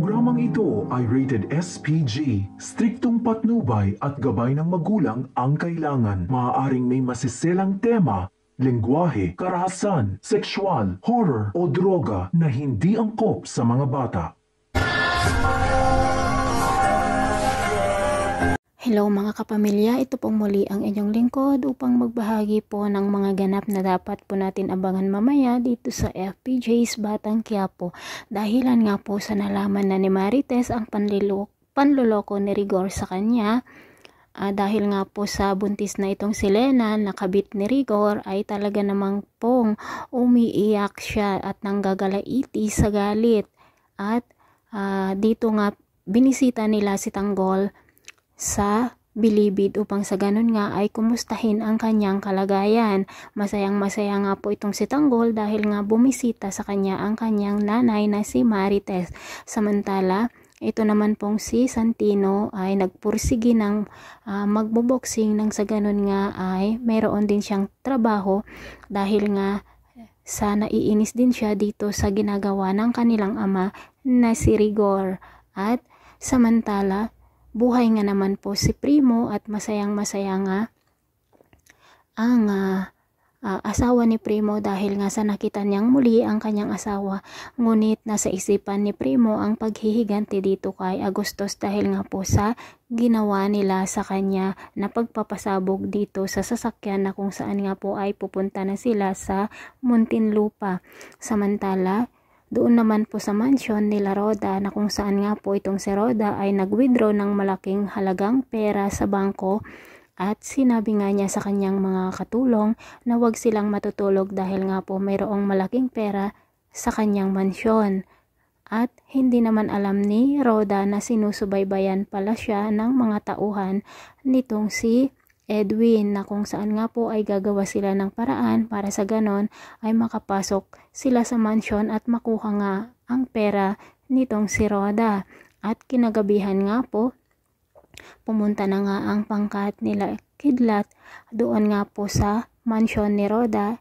Programang ito ay rated SPG. Striktong patnubay at gabay ng magulang ang kailangan. Maaaring may masiselang tema, lengguwahe, karahasan, sexual, horror o droga na hindi angkop sa mga bata. Hello mga kapamilya, ito pong muli ang inyong lingkod upang magbahagi po ng mga ganap na dapat po natin abangan mamaya dito sa FPJ's Batang Quiapo. Dahilan nga po sa nalaman na ni Marites ang panloloko ni Rigor sa kanya. Dahil nga po sa buntis na itong si Lena, nakabit ni Rigor, ay talaga namang pong umiiyak siya at nanggagalaiti sa galit. At dito nga binisita nila si Tanggol sa Bilibid upang sa ganun nga ay kumustahin ang kanyang kalagayan. Masayang-masaya nga po itong si Tanggol dahil nga bumisita sa kanya ang kanyang nanay na si Marites. Samantala, ito naman pong si Santino ay nagpursigi ng magboboxing nang sa ganun nga ay mayroon din siyang trabaho dahil nga sa naiinis din siya dito sa ginagawa ng kanilang ama na si Rigor. At samantala, buhay nga naman po si Primo at masayang-masaya nga ang asawa ni Primo dahil nga sa nakita niyang muli ang kanyang asawa. Ngunit nasa isipan ni Primo ang paghihiganti dito kay Agustos dahil nga po sa ginawa nila sa kanya na pagpapasabog dito sa sasakyan na kung saan nga po ay pupunta na sila sa Muntinlupa. Samantala, doon naman po sa mansyon nila Roda na kung saan nga po itong si Roda ay nag-withdraw ng malaking halagang pera sa bangko at sinabi nga niya sa kanyang mga katulong na huwag silang matutulog dahil nga po mayroong malaking pera sa kanyang mansyon. At hindi naman alam ni Roda na sinusubaybayan pala siya ng mga tauhan nitong si Edwin na kung saan nga po ay gagawa sila ng paraan para sa ganon ay makapasok sila sa mansyon at makuha nga ang pera nitong si Roda. At kinagabihan nga po, pumunta na nga ang pangkat nila Kidlat doon nga po sa mansyon ni Roda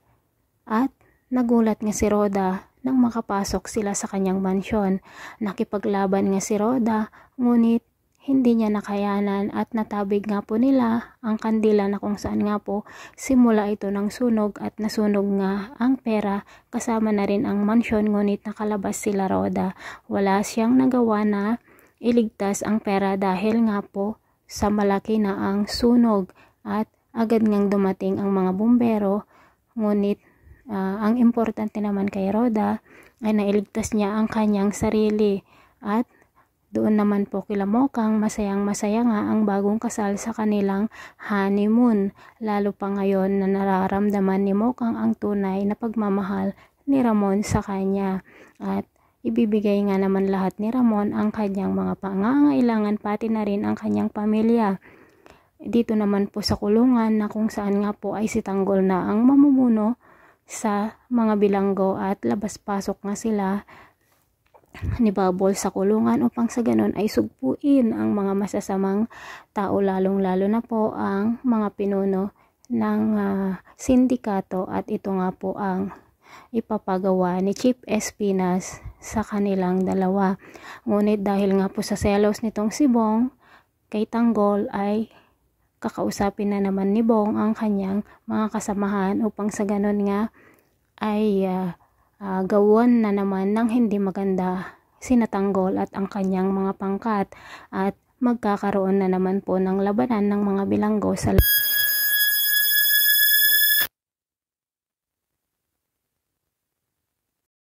at nagulat nga si Roda nang makapasok sila sa kanyang mansyon. Nakipaglaban nga si Roda ngunit hindi niya nakayanan at natabig nga po nila ang kandila na kung saan nga po simula ito ng sunog at nasunog nga ang pera kasama na rin ang mansyon ngunit nakalabas sila Roda. Wala siyang nagawa na iligtas ang pera dahil nga po sa malaki na ang sunog at agad ngang dumating ang mga bumbero ngunit ang importante naman kay Roda ay nailigtas niya ang kanyang sarili. At doon naman po kila Mokang masayang-masaya nga ang bagong kasal sa kanilang honeymoon. Lalo pa ngayon na nararamdaman ni Mokang ang tunay na pagmamahal ni Ramon sa kanya. At ibibigay nga naman lahat ni Ramon ang kanyang mga pangangailangan pati na rin ang kanyang pamilya. Dito naman po sa kulungan na kung saan nga po ay si Tanggol na ang mamumuno sa mga bilanggo at labas-pasok nga sila ni Babol sa kulungan upang sa ganon ay sugpuin ang mga masasamang tao lalong-lalo na po ang mga pinuno ng sindikato at ito nga po ang ipapagawa ni Chief Espinas sa kanilang dalawa. Ngunit dahil nga po sa selos nitong si Bong kay Tanggol ay kakausapin na naman ni Bong ang kanyang mga kasamahan upang sa ganon nga ay gawan na naman ng hindi maganda sina Tanggol at ang kanyang mga pangkat at magkakaroon na naman po ng labanan ng mga bilanggo sa